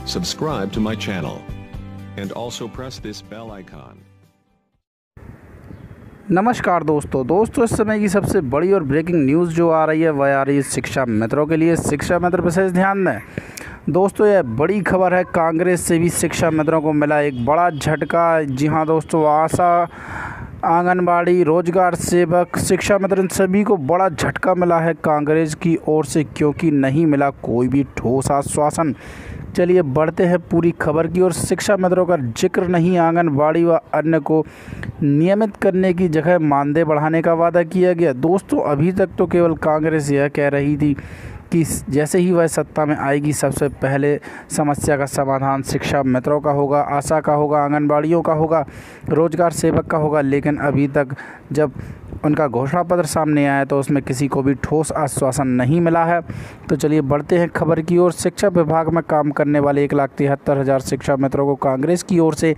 subscribe to my channel, and also press this bell icon. नमस्कार दोस्तों इस समय की सबसे बड़ी और ब्रेकिंग न्यूज़ जो आ रही है वह आ रही है शिक्षा मित्रों के लिए। शिक्षा मित्र विशेष ध्यान दें दोस्तों, यह बड़ी खबर है। कांग्रेस से भी शिक्षा मित्रों को मिला एक बड़ा झटका। जी हां दोस्तों, आशा, आंगनबाड़ी, रोजगार सेवक, शिक्षा मित्र, इन सभी को बड़ा झटका मिला है कांग्रेस की ओर से, क्योंकि नहीं मिला कोई भी ठोस आश्वासन। चलिए बढ़ते हैं पूरी खबर की ओर। शिक्षा मित्रों का जिक्र नहीं, आंगनबाड़ी व अन्य को नियमित करने की जगह मानदेय बढ़ाने का वादा किया गया। दोस्तों अभी तक तो केवल कांग्रेस यह कह रही थी कि जैसे ही वह सत्ता में आएगी सबसे पहले समस्या का समाधान शिक्षा मित्रों का होगा, आशा का होगा, आंगनबाड़ियों का होगा, रोजगार सेवक का होगा। लेकिन अभी तक जब उनका घोषणा पत्र सामने आया तो उसमें किसी को भी ठोस आश्वासन नहीं मिला है। तो चलिए बढ़ते हैं खबर की ओर। शिक्षा विभाग में काम करने वाले 1,73,000 शिक्षा मित्रों को कांग्रेस की ओर से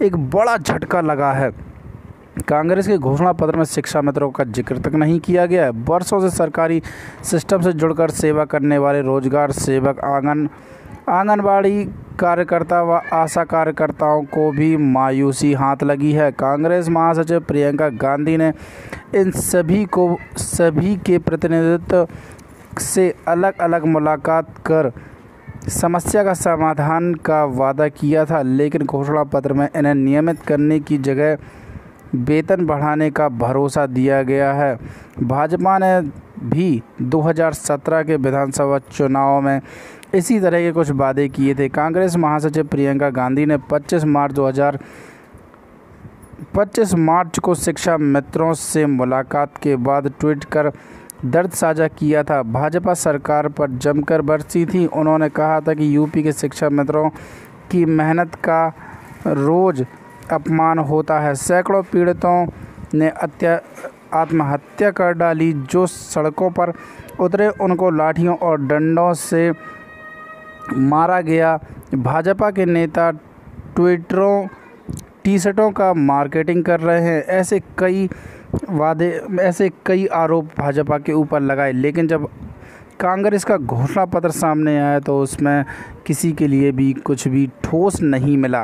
एक बड़ा झटका लगा है। कांग्रेस के घोषणा पत्र में शिक्षा मित्रों का जिक्र तक नहीं किया गया है। वर्षों से सरकारी सिस्टम से जुड़कर सेवा करने वाले रोजगार सेवक, आंगनबाड़ी कार्यकर्ता व आशा कार्यकर्ताओं को भी मायूसी हाथ लगी है। कांग्रेस महासचिव प्रियंका गांधी ने इन सभी के प्रतिनिधित्व से अलग अलग मुलाकात कर समस्या का समाधान का वादा किया था, लेकिन घोषणा पत्र में इन्हें नियमित करने की जगह वेतन बढ़ाने का भरोसा दिया गया है। भाजपा ने भी 2017 के विधानसभा चुनाव में इसी तरह के कुछ वादे किए थे। कांग्रेस महासचिव प्रियंका गांधी ने 25 मार्च को शिक्षा मित्रों से मुलाकात के बाद ट्वीट कर दर्द साझा किया था। भाजपा सरकार पर जमकर बरसी थी। उन्होंने कहा था कि यूपी के शिक्षा मित्रों की मेहनत का रोज़ अपमान होता है। सैकड़ों पीड़ितों ने आत्महत्या कर डाली। जो सड़कों पर उतरे उनको लाठियों और डंडों से मारा गया। भाजपा के नेता ट्विटरों, टी शर्टों का मार्केटिंग कर रहे हैं। ऐसे कई आरोप भाजपा के ऊपर लगाए, लेकिन जब कांग्रेस का घोषणा पत्र सामने आया तो उसमें किसी के लिए भी कुछ भी ठोस नहीं मिला।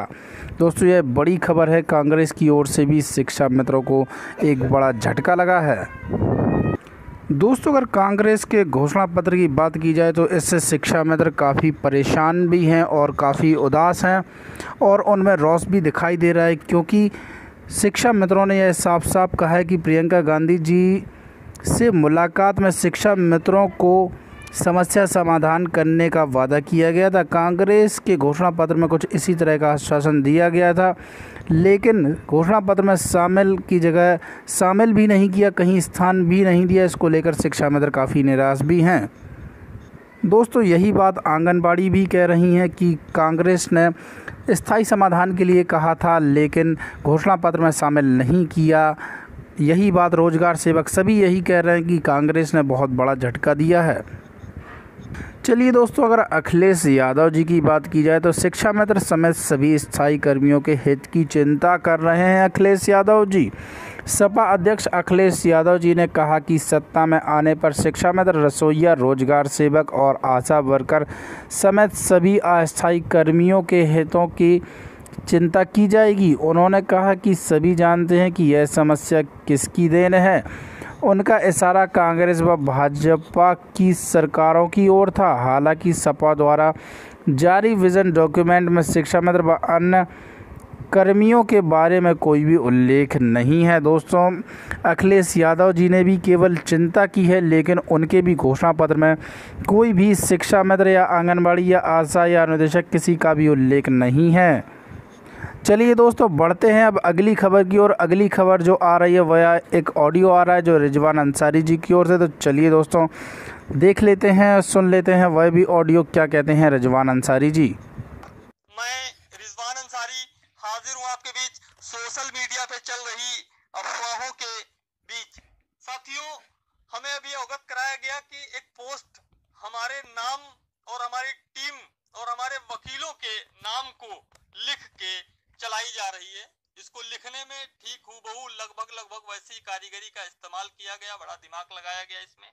दोस्तों यह बड़ी खबर है, कांग्रेस की ओर से भी शिक्षा मित्रों को एक बड़ा झटका लगा है। दोस्तों अगर कांग्रेस के घोषणा पत्र की बात की जाए तो इससे शिक्षा मित्र काफ़ी परेशान भी हैं और काफ़ी उदास हैं, और उनमें रोष भी दिखाई दे रहा है, क्योंकि शिक्षा मित्रों ने यह साफ साफ कहा है कि प्रियंका गांधी जी से मुलाकात में शिक्षा मित्रों को समस्या समाधान करने का वादा किया गया था। कांग्रेस के घोषणा पत्र में कुछ इसी तरह का आश्वासन दिया गया था, लेकिन घोषणा पत्र में शामिल भी नहीं किया, कहीं स्थान भी नहीं दिया। इसको लेकर शिक्षा मित्र काफ़ी निराश भी हैं। दोस्तों यही बात आंगनबाड़ी भी कह रही हैं कि कांग्रेस ने स्थायी समाधान के लिए कहा था, लेकिन घोषणा पत्र में शामिल नहीं किया। यही बात रोजगार सेवक सभी यही कह रहे हैं कि कांग्रेस ने बहुत बड़ा झटका दिया है। चलिए दोस्तों अगर अखिलेश यादव जी की बात की जाए तो शिक्षा मित्र समेत सभी स्थायी कर्मियों के हित की चिंता कर रहे हैं अखिलेश यादव जी। सपा अध्यक्ष अखिलेश यादव जी ने कहा कि सत्ता में आने पर शिक्षा मित्र, रसोइया, रोजगार सेवक और आशा वर्कर समेत सभी अस्थायी कर्मियों के हितों की चिंता की जाएगी। उन्होंने कहा कि सभी जानते हैं कि यह समस्या किसकी देन है। उनका इशारा कांग्रेस व भाजपा की सरकारों की ओर था। हालांकि सपा द्वारा जारी विजन डॉक्यूमेंट में शिक्षा मित्र व अन्य कर्मियों के बारे में कोई भी उल्लेख नहीं है। दोस्तों अखिलेश यादव जी ने भी केवल चिंता की है, लेकिन उनके भी घोषणा पत्र में कोई भी शिक्षा मित्र या आंगनबाड़ी या आशा या अनुदेशक किसी का भी उल्लेख नहीं है। चलिए दोस्तों बढ़ते हैं अब अगली खबर की ओर। अगली खबर जो आ रही है वह एक ऑडियो आ रहा है जो रिजवान अंसारी जी की ओर से। तो चलिए दोस्तों देख लेते हैं, सुन लेते हैं वह भी ऑडियो क्या कहते हैं रिजवान अंसारी जी। मैं रिजवान अंसारी हाजिर हूँ आपके बीच सोशल मीडिया पे चल रही अफवाहों के बीच। साथियों हमें अभी अवगत कराया गया कि एक पोस्ट हमारे नाम और हमारी टीम और हमारे वकीलों के नाम को लिख के चलाई जा रही है। इसको लिखने में ठीक हूबहू लगभग वैसी कारीगरी का इस्तेमाल किया गया, बड़ा दिमाग लगाया गया इसमें।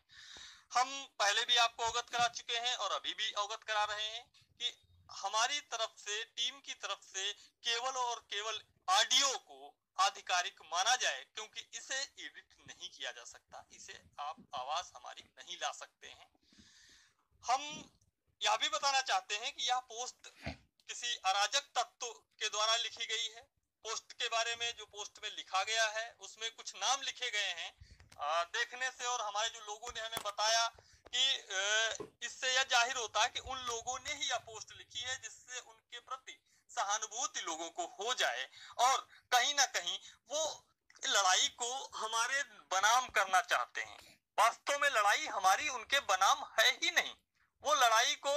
हम पहले भी आपको अवगत करा चुके हैं और अभी भी अवगत करा रहे हैं कि हमारी तरफ से, टीम की तरफ से केवल और केवल ऑडियो को आधिकारिक माना जाए, क्योंकि इसे एडिट नहीं किया जा सकता, इसे आप आवाज हमारी नहीं ला सकते हैं। हम यह भी बताना चाहते हैं कि यह पोस्ट किसी अराजक तत्व के द्वारा लिखी गई है। पोस्ट के बारे में जो पोस्ट में लिखा गया है उसमें कुछ नाम लिखे गए हैं। देखने से और हमारे जो लोगों ने हमें बताया कि इससे यह जाहिर होता है कि उन लोगों ने ही यह पोस्ट लिखी है जिससे उनके प्रति सहानुभूति लोगों को हो जाए और कहीं ना कहीं वो लड़ाई को हमारे बनाम करना चाहते हैं। वास्तव में लड़ाई हमारी उनके बनाम है ही नहीं। वो लड़ाई को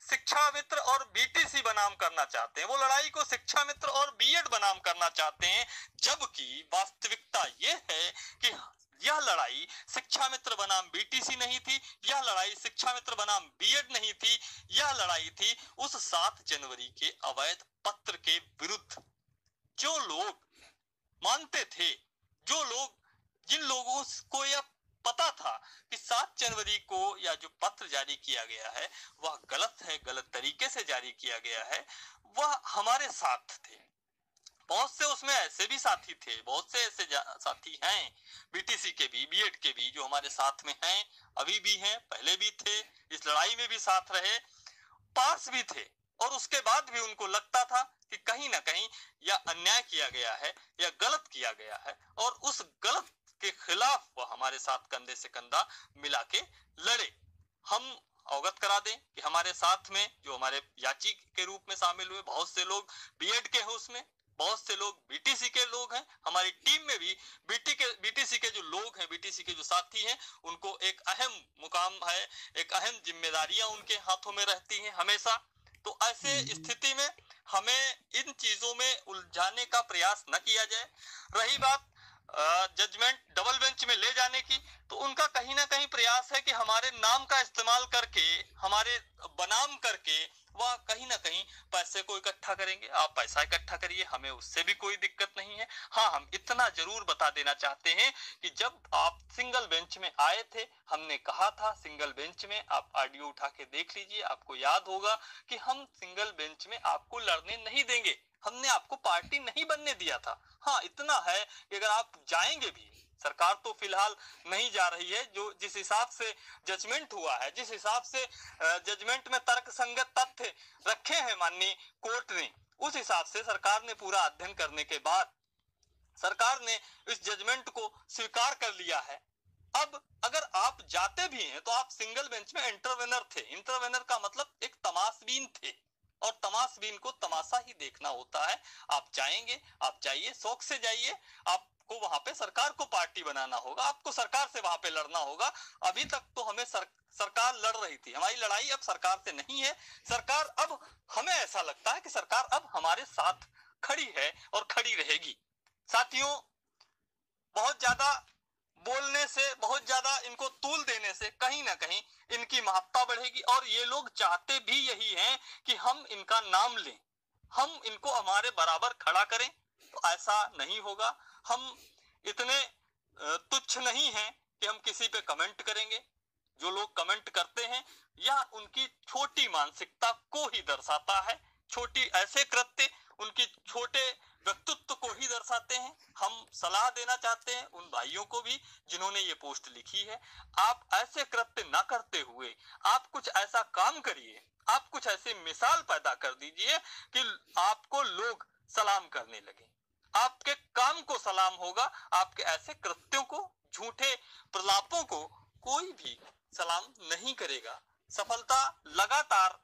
शिक्षा मित्र और बीटीसी बनाम करना चाहते हैं, वो लड़ाई को शिक्षा मित्र और बीएड बनाम करना चाहते हैं, जबकि वास्तविकता ये है कि यह लड़ाई शिक्षा मित्र बनाम बीटीसी नहीं थी, यह लड़ाई शिक्षा मित्र बनाम बीएड नहीं थी, यह लड़ाई थी उस 7 जनवरी के अवैध पत्र के विरुद्ध। जो लोग मानते थे, जो लोग, जिन लोगों को यह पता था कि 7 जनवरी को यह जो पत्र जारी किया गया है वह गलत है, गलत तरीके से जारी किया गया है, वह हमारे साथ थे। बहुत से उसमें ऐसे भी साथी थे, बहुत से ऐसे साथी हैं बीटीसी के भी, बीएड के भी, जो हमारे साथ में हैं, अभी भी हैं, पहले भी थे, इस लड़ाई में भी साथ रहे, पास भी थे, और उसके बाद भी उनको लगता था कि कहीं ना कहीं यह अन्याय किया गया है, यह गलत किया गया है, और उस गलत के खिलाफ वह हमारे साथ कंधे से कंधा मिला के लड़े। हम अवगत करा दें कि हमारे साथ में जो हमारे याची के रूप में शामिल हुए बहुत से लोग बीएड के हैं, उसमें बहुत से लोग बीटीसी के लोग हैं, हमारी टीम में भी बीटीसी के जो लोग हैं, बीटीसी के जो साथी हैं, उनको एक अहम मुकाम है, एक अहम जिम्मेदारियां उनके हाथों में रहती हैं हमेशा। तो ऐसे स्थिति में हमें इन चीजों में उलझाने का प्रयास न किया जाए। रही बात जजमेंट डबल बेंच में ले जाने की, तो उनका कहीं ना कहीं प्रयास है कि हमारे नाम का इस्तेमाल करके, हमारे बनाम करके वह कहीं ना कहीं पैसे को इकट्ठा करेंगे। आप पैसा इकट्ठा करिए, हमें उससे भी कोई दिक्कत नहीं है। हाँ, हम इतना जरूर बता देना चाहते हैं कि जब आप सिंगल बेंच में आए थे, हमने कहा था सिंगल बेंच में, आप ऑडियो उठा के देख लीजिए, आपको याद होगा कि हम सिंगल बेंच में आपको लड़ने नहीं देंगे, हमने आपको पार्टी नहीं बनने दिया था। हाँ, इतना है कि अगर आप जाएंगे भी, सरकार तो फिलहाल नहीं जा रही है, जो जिस हिसाब से जजमेंट हुआ है, जिस हिसाब से जजमेंट में तर्कसंगत तथ्य रखे हैं माननीय कोर्ट ने, उस हिसाब से सरकार ने पूरा अध्ययन करने के बाद सरकार ने इस जजमेंट को स्वीकार कर लिया है। अब अगर आप जाते भी हैं तो आप सिंगल बेंच में इंटरवेनर थे। इंटरवेनर का मतलब एक तमाशबीन थे, और तमाशबीन को तमाशा ही देखना होता है। आप जाएंगे, आप जाइए, शौक से जाइए, आपको वहां पे सरकार को पार्टी बनाना होगा, आपको सरकार से वहां पे लड़ना होगा। अभी तक तो हमें सरकार लड़ रही थी, हमारी लड़ाई अब सरकार से नहीं है। सरकार अब, हमें ऐसा लगता है कि सरकार अब हमारे साथ खड़ी है और खड़ी रहेगी। साथियों, बहुत ज्यादा बोलने से, बहुत ज्यादा इनको तूल देने से कहीं ना कहीं इनकी महत्ता बढ़ेगी, और ये लोग चाहते भी यही हैं कि हम इनका नाम लें, हम इनको हमारे बराबर खड़ा करें। तो ऐसा नहीं होगा। हम इतने तुच्छ नहीं हैं कि हम किसी पे कमेंट करेंगे। जो लोग कमेंट करते हैं, यह उनकी छोटी मानसिकता को ही दर्शाता है, छोटी ऐसे कृत्य उनकी छोटे व्यक्तित्व को ही दर्शाते हैं। हम सलाह देना चाहते हैं उन भाइयों को भी जिन्होंने ये पोस्ट लिखी है, आप ऐसे कृत्य ना करते हुए आप कुछ ऐसा काम करिए, आप कुछ ऐसी मिसाल पैदा कर दीजिए कि आपको लोग सलाम करने लगे, आपके काम को सलाम होगा, आपके ऐसे कृत्यों को, झूठे प्रलापों को कोई भी सलाम नहीं करेगा। सफलता लगातार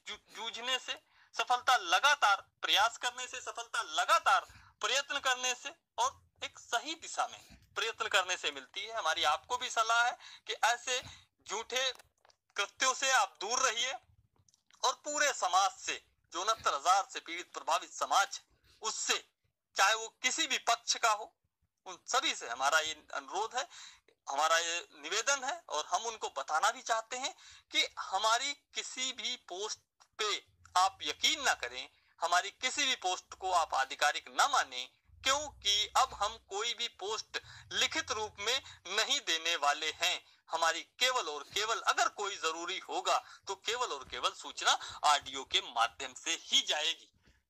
जूझने से, सफलता लगातार प्रयास करने से, सफलता लगातार प्रयत्न करने से और एक सही दिशा में प्रयत्न करने से मिलती है। हमारी आपको भी सलाह है कि ऐसे झूठे कृत्यों से आप दूर रहिए, और पूरे समाज से, जो 69,000 से पीड़ित प्रभावित समाज, उससे, चाहे वो किसी भी पक्ष का हो, उन सभी से हमारा ये अनुरोध है, हमारा ये निवेदन है, और हम उनको बताना भी चाहते हैं कि हमारी किसी भी पोस्ट पे आप यकीन ना करें, हमारी किसी भी पोस्ट को आप आधिकारिक ना माने, क्योंकि अब हम कोई भी पोस्ट लिखित रूप में नहीं देने वाले हैं। हमारी केवल और केवल अगर कोई जरूरी होगा तो केवल और केवल सूचना ऑडियो के माध्यम से ही जाएगी।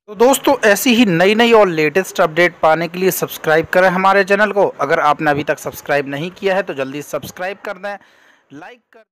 तो दोस्तों ऐसी ही नई नई और लेटेस्ट अपडेट पाने के लिए सब्सक्राइब करें हमारे चैनल को। अगर आपने अभी तक सब्सक्राइब नहीं किया है तो जल्दी सब्सक्राइब कर दें, लाइक कर